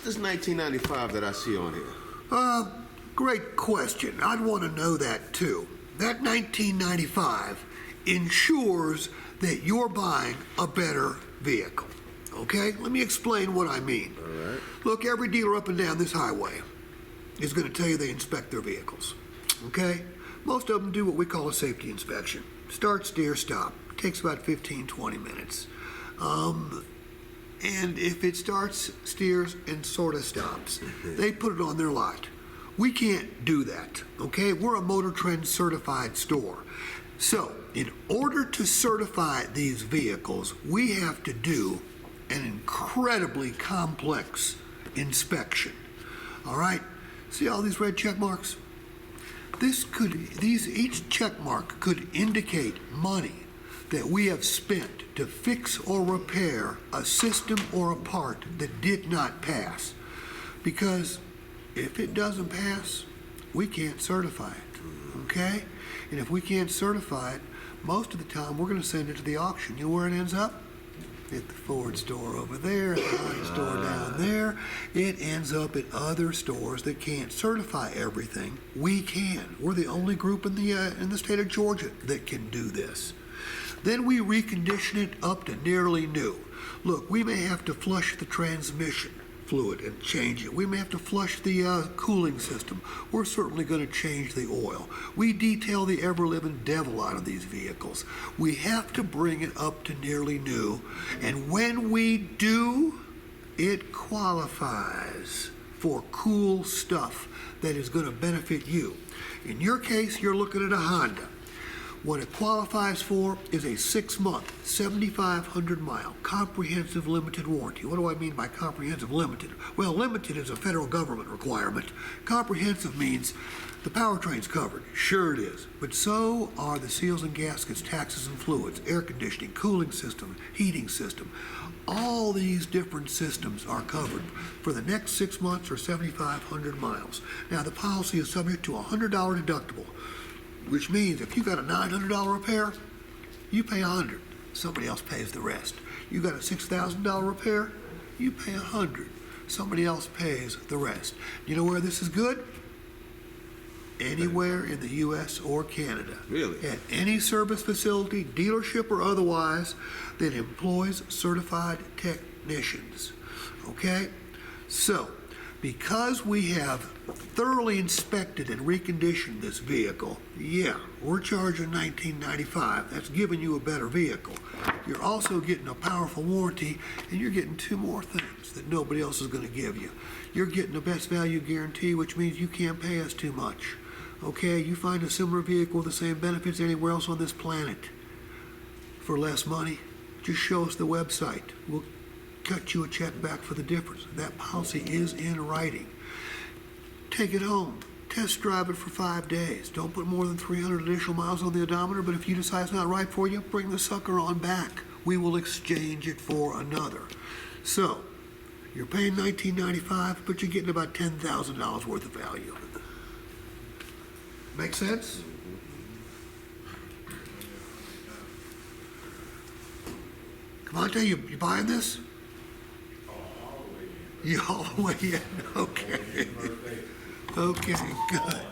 this 1995 that I see on here? Great question. I'd want to know that too. That 1995 ensures that you're buying a better vehicle. Okay? Let me explain what I mean. All right. Look, every dealer up and down this highway is going to tell you they inspect their vehicles. Okay? Most of them do what we call a safety inspection. Start, steer, stop. Takes about 15, 20 minutes. And if it starts, steers, and sort of stops, they put it on their lot. We can't do that, okay? We're a Motor Trend certified store. So, in order to certify these vehicles, we have to do an incredibly complex inspection. All right? See all these red check marks? Each check mark could indicate money that we have spent to fix or repair a system or a part that did not pass. Because if it doesn't pass, we can't certify it, okay? And if we can't certify it, most of the time we're going to send it to the auction. You know where it ends up? At the Ford store over there, at the Honda store down there. It ends up at other stores that can't certify everything. We can. We're the only group in the state of Georgia that can do this. Then we recondition it up to nearly new. Look, we may have to flush the transmission fluid and change it. We may have to flush the cooling system. We're certainly going to change the oil. We detail the ever-living devil out of these vehicles. We have to bring it up to nearly new, and when we do, it qualifies for cool stuff that is going to benefit you. In your case, you're looking at a Honda. What it qualifies for is a 6-month, 7,500-mile comprehensive limited warranty. What do I mean by comprehensive limited? Well, limited is a federal government requirement. Comprehensive means the powertrain's covered. Sure it is. But so are the seals and gaskets, taxes and fluids, air conditioning, cooling system, heating system. All these different systems are covered for the next 6 months or 7,500 miles. Now, the policy is subject to a $100 deductible, which means if you got a $900 repair, you pay $100. Somebody else pays the rest. You got a $6,000 repair, you pay $100. Somebody else pays the rest. You know where this is good? Anywhere in the U.S. or Canada. Really? At any service facility, dealership or otherwise, that employs certified technicians. Okay? So, because we have thoroughly inspected and reconditioned this vehicle, yeah, we're charging $19.95. That's giving you a better vehicle. You're also getting a powerful warranty, and you're getting 2 more things that nobody else is going to give you. You're getting a best value guarantee, which means you can't pay us too much. Okay, you find a similar vehicle with the same benefits anywhere else on this planet for less money, just show us the website. We'll cut you a check back for the difference. That policy is in writing. Take it home. Test drive it for 5 days. Don't put more than 300 additional miles on the odometer, but if you decide it's not right for you, bring the sucker on back. We will exchange it for another. So, you're paying $19.95, but you're getting about $10,000 worth of value. Make sense? Come on, tell you buying this? You all the way in? Okay. Okay, good.